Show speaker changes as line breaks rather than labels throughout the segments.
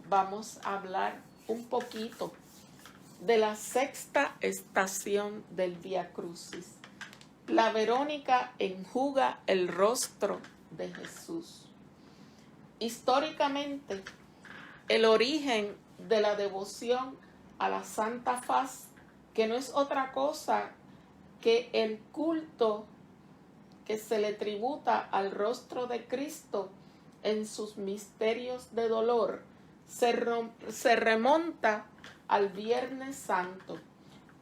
vamos a hablar un poquito de la sexta estación del Vía Crucis. La Verónica enjuga el rostro de Jesús. Históricamente, el origen de la devoción a la Santa Faz, que no es otra cosa que el culto que se le tributa al rostro de Cristo en sus misterios de dolor, se remonta al Viernes Santo,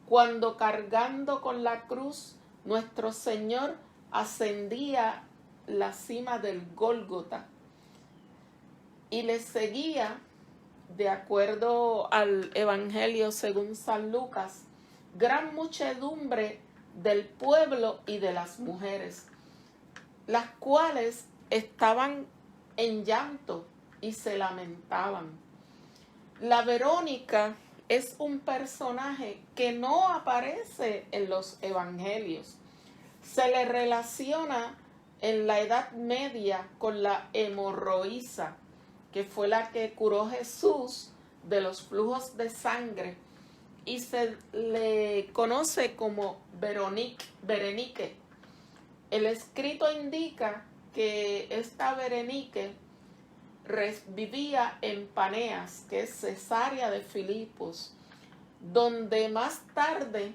cuando cargando con la cruz nuestro Señor ascendía la cima del Gólgota y le seguía, de acuerdo al Evangelio según San Lucas, gran muchedumbre del pueblo y de las mujeres, las cuales estaban en llanto y se lamentaban. La Verónica es un personaje que no aparece en los evangelios. Se le relaciona en la Edad Media con la hemorroísa, que fue la que curó Jesús de los flujos de sangre, y se le conoce como Berenique. El escrito indica que esta Berenique vivía en Paneas, que es Cesarea de Filipos, donde más tarde,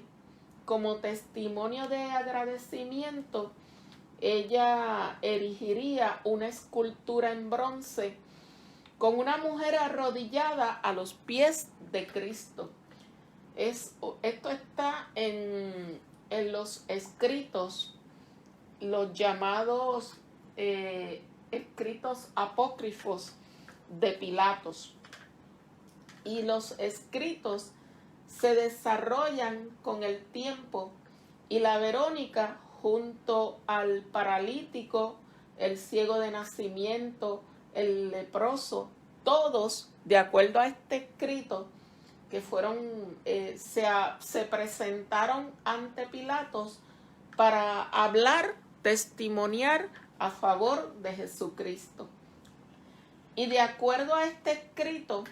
como testimonio de agradecimiento, ella erigiría una escultura en bronce con una mujer arrodillada a los pies de Cristo. Esto está en los escritos, los llamados escritos apócrifos de Pilatos. Y los escritos se desarrollan con el tiempo, y la Verónica, junto al paralítico, el ciego de nacimiento, el leproso, todos, de acuerdo a este escrito, que se presentaron ante Pilatos para hablar, testimoniar a favor de Jesucristo. Y de acuerdo a este escrito,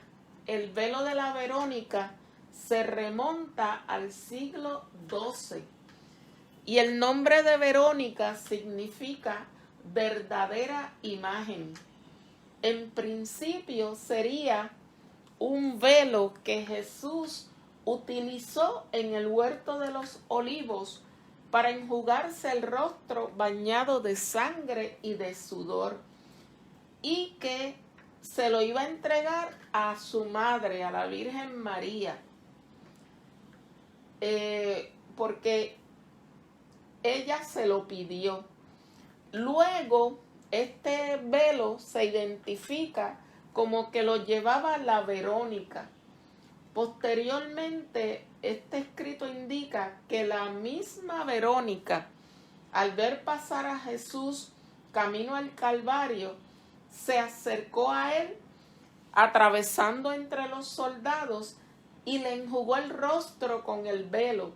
el velo de la Verónica se remonta al siglo XII. Y el nombre de Verónica significa verdadera imagen. En principio sería un velo que Jesús utilizó en el huerto de los olivos para enjugarse el rostro bañado de sangre y de sudor, y que se lo iba a entregar a su madre, a la Virgen María, porque ella se lo pidió. Luego, este velo se identifica como que lo llevaba la Verónica. Posteriormente, este escrito indica que la misma Verónica, al ver pasar a Jesús camino al Calvario, se acercó a él, atravesando entre los soldados, y le enjugó el rostro con el velo,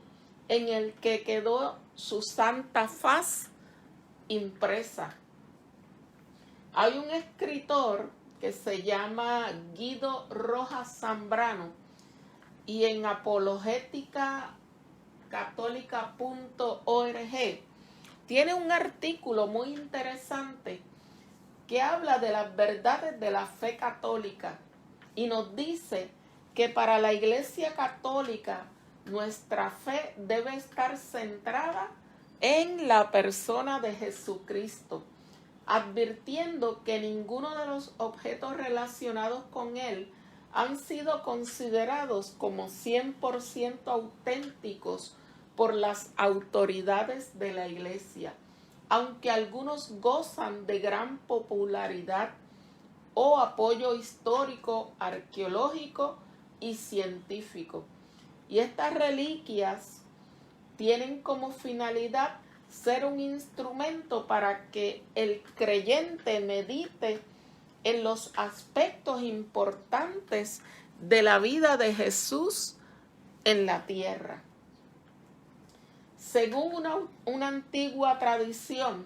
en el que quedó su santa faz impresa. Hay un escritor que se llama Guido Rojas Zambrano, y en apologéticacatólica.org tiene un artículo muy interesante que habla de las verdades de la fe católica, y nos dice que para la Iglesia Católica nuestra fe debe estar centrada en la persona de Jesucristo, advirtiendo que ninguno de los objetos relacionados con él han sido considerados como 100% auténticos por las autoridades de la Iglesia, aunque algunos gozan de gran popularidad o apoyo histórico, arqueológico y científico. Y estas reliquias tienen como finalidad ser un instrumento para que el creyente medite en los aspectos importantes de la vida de Jesús en la tierra. Según una antigua tradición,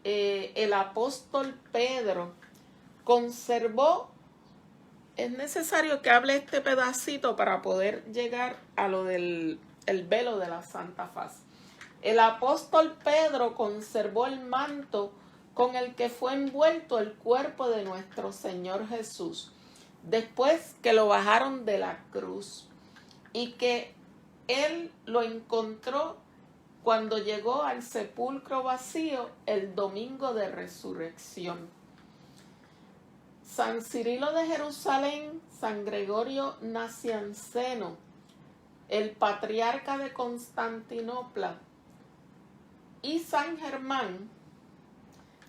el apóstol Pedro conservó es necesario que hable este pedacito para poder llegar a lo del el velo de la Santa Faz. El apóstol Pedro conservó el manto con el que fue envuelto el cuerpo de nuestro Señor Jesús, después que lo bajaron de la cruz, y que él lo encontró cuando llegó al sepulcro vacío el domingo de resurrección. San Cirilo de Jerusalén, San Gregorio Nacianceno, el patriarca de Constantinopla, y San Germán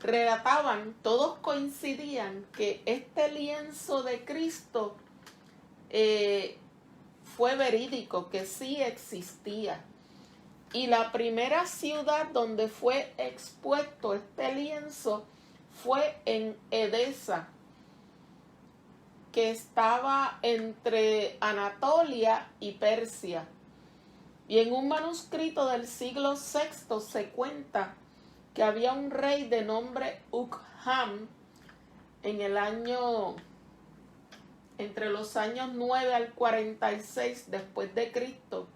relataban, todos coincidían que este lienzo de Cristo fue verídico, que sí existía. Y la primera ciudad donde fue expuesto este lienzo fue en Edesa, que estaba entre Anatolia y Persia. Y en un manuscrito del siglo VI se cuenta que había un rey de nombre Ukham en el año, entre los años 9 al 46 después de Cristo.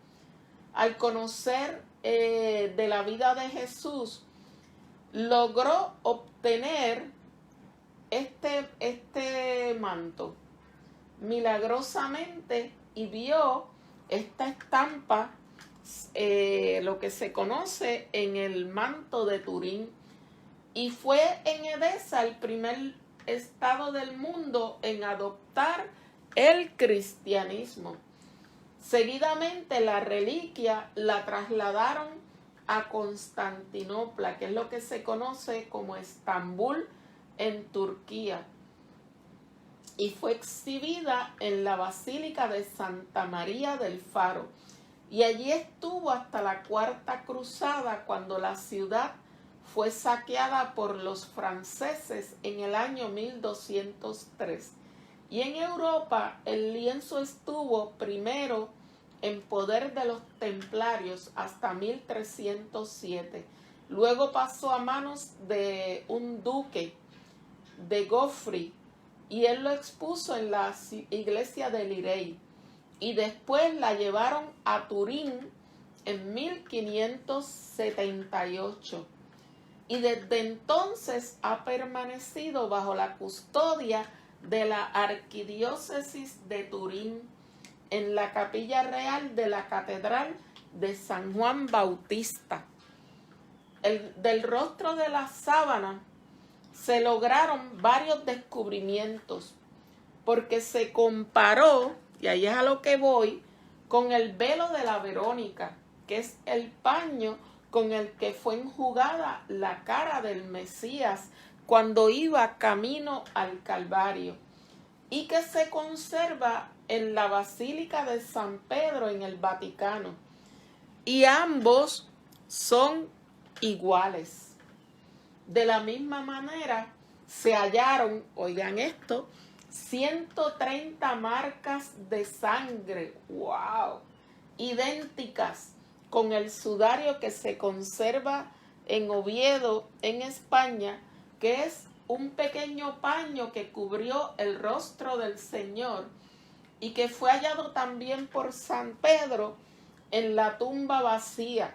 Al conocer de la vida de Jesús, logró obtener este manto milagrosamente, y vio esta estampa, lo que se conoce en el manto de Turín, y fue en Edesa el primer estado del mundo en adoptar el cristianismo. Seguidamente la reliquia la trasladaron a Constantinopla, que es lo que se conoce como Estambul en Turquía, y fue exhibida en la Basílica de Santa María del Faro. Y allí estuvo hasta la Cuarta Cruzada, cuando la ciudad fue saqueada por los franceses en el año 1203. Y en Europa el lienzo estuvo primero en poder de los templarios hasta 1307. Luego pasó a manos de un duque de Gofri, y él lo expuso en la iglesia de Lirey. Y después la llevaron a Turín en 1578. Y desde entonces ha permanecido bajo la custodia de la arquidiócesis de Turín, en la capilla real de la catedral de San Juan Bautista. Del rostro de la sábana se lograron varios descubrimientos, porque se comparó, y ahí es a lo que voy, con el velo de la Verónica, que es el paño con el que fue enjugada la cara del Mesías cuando iba camino al Calvario, y que se conserva en la Basílica de San Pedro en el Vaticano. Y ambos son iguales. De la misma manera se hallaron, oigan esto, 130 marcas de sangre, wow, idénticas con el sudario que se conserva en Oviedo, en España, que es un pequeño paño que cubrió el rostro del Señor y que fue hallado también por San Pedro en la tumba vacía.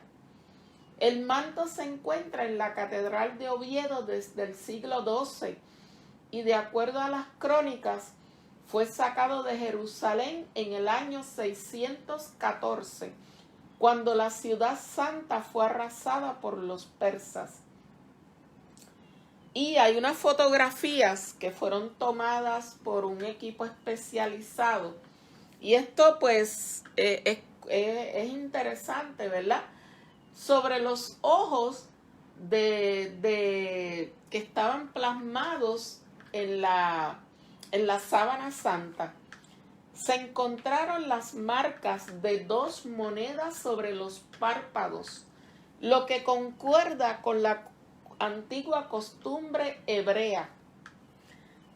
El manto se encuentra en la Catedral de Oviedo desde el siglo XII y, de acuerdo a las crónicas, fue sacado de Jerusalén en el año 614, cuando la ciudad santa fue arrasada por los persas. Y hay unas fotografías que fueron tomadas por un equipo especializado. Y esto pues es interesante, ¿verdad? Sobre los ojos que estaban plasmados en la sábana santa. Se encontraron las marcas de 2 monedas sobre los párpados, lo que concuerda con la antigua costumbre hebrea.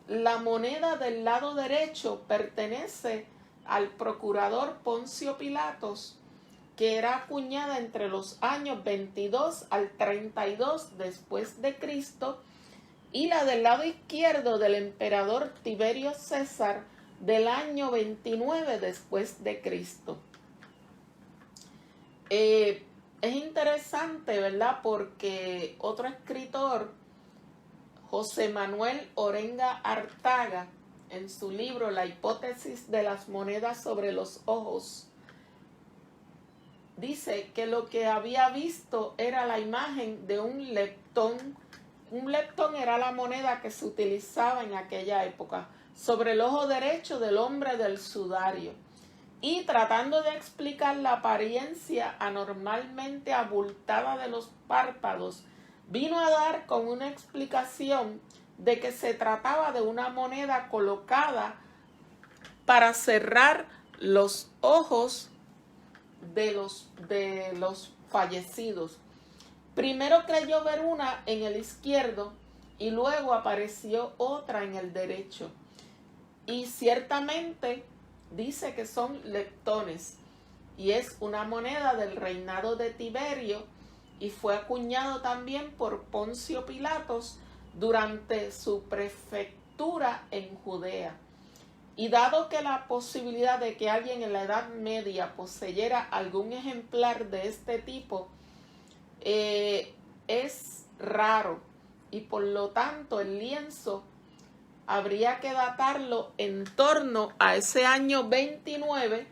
La moneda del lado derecho pertenece al procurador Poncio Pilatos, que era acuñada entre los años 22 al 32 después de Cristo, y la del lado izquierdo del emperador Tiberio César del año 29 después de Cristo. Es interesante, ¿verdad? Porque otro escritor, José Manuel Orenga Artaga, en su libro La hipótesis de las monedas sobre los ojos, dice que lo que había visto era la imagen de un leptón. Un leptón era la moneda que se utilizaba en aquella época sobre el ojo derecho del hombre del sudario. Y tratando de explicar la apariencia anormalmente abultada de los párpados, vino a dar con una explicación de que se trataba de una moneda colocada para cerrar los ojos de los fallecidos. Primero creyó ver una en el izquierdo y luego apareció otra en el derecho. Y ciertamente dice que son leptones y es una moneda del reinado de Tiberio y fue acuñado también por Poncio Pilatos durante su prefectura en Judea. Y dado que la posibilidad de que alguien en la Edad Media poseyera algún ejemplar de este tipo es raro, y por lo tanto el lienzo habría que datarlo en torno a ese año 29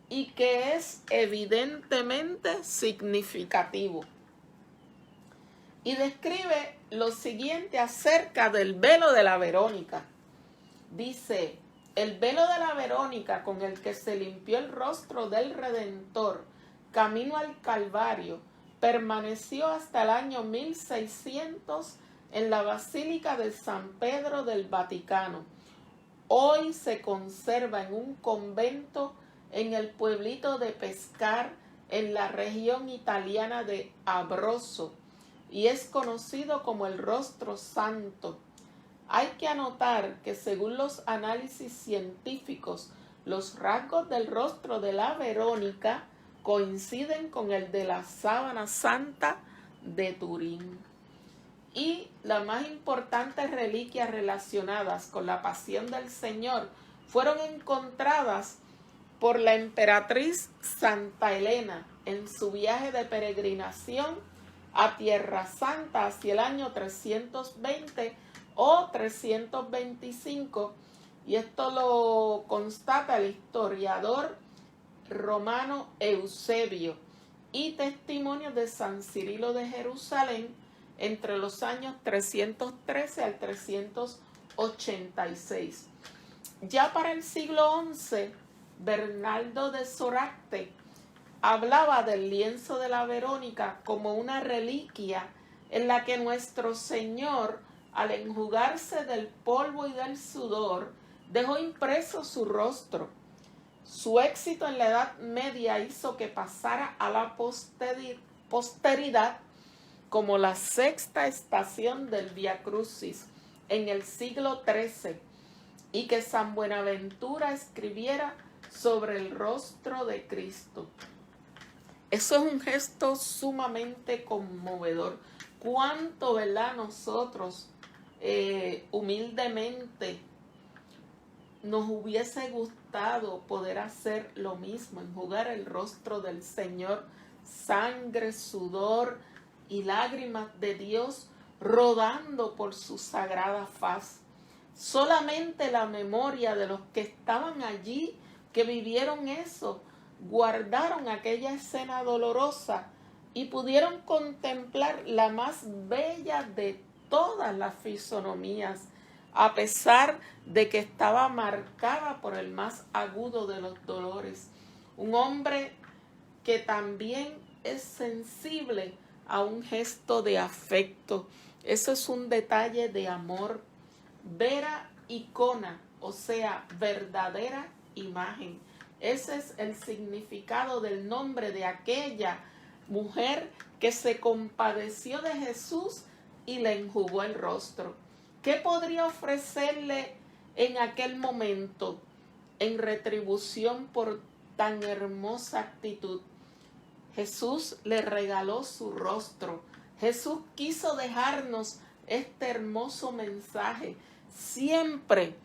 y que es evidentemente significativo. Y describe lo siguiente acerca del velo de la Verónica. Dice: el velo de la Verónica con el que se limpió el rostro del Redentor camino al Calvario permaneció hasta el año 1600 en la Basílica de San Pedro del Vaticano. Hoy se conserva en un convento en el pueblito de Pescar, en la región italiana de Abruzzo, y es conocido como el Rostro Santo. Hay que anotar que según los análisis científicos, los rasgos del rostro de la Verónica coinciden con el de la Sábana Santa de Turín. Y las más importantes reliquias relacionadas con la pasión del Señor fueron encontradas por la emperatriz Santa Elena en su viaje de peregrinación a Tierra Santa hacia el año 320 o 325, y esto lo constata el historiador romano Eusebio, y testimonios de San Cirilo de Jerusalén entre los años 313 al 386. Ya para el siglo XI, Bernardo de Soracte hablaba del lienzo de la Verónica como una reliquia en la que nuestro Señor, al enjugarse del polvo y del sudor, dejó impreso su rostro. Su éxito en la Edad Media hizo que pasara a la posteridad como la sexta estación del Vía Crucis en el siglo XIII, y que San Buenaventura escribiera sobre el rostro de Cristo. Eso es un gesto sumamente conmovedor. Cuánto, ¿verdad?, nosotros humildemente nos hubiese gustado poder hacer lo mismo, enjugar el rostro del Señor, sangre, sudor y lágrimas de Dios rodando por su sagrada faz. Solamente la memoria de los que estaban allí, que vivieron eso, guardaron aquella escena dolorosa y pudieron contemplar la más bella de todas las fisonomías, a pesar de que estaba marcada por el más agudo de los dolores. Un hombre que también es sensible a un gesto de afecto. Eso es un detalle de amor. Vera icona, o sea, verdadera imagen. Ese es el significado del nombre de aquella mujer que se compadeció de Jesús y le enjugó el rostro. ¿Qué podría ofrecerle en aquel momento en retribución por tan hermosa actitud? Jesús le regaló su rostro. Jesús quiso dejarnos este hermoso mensaje. Siempre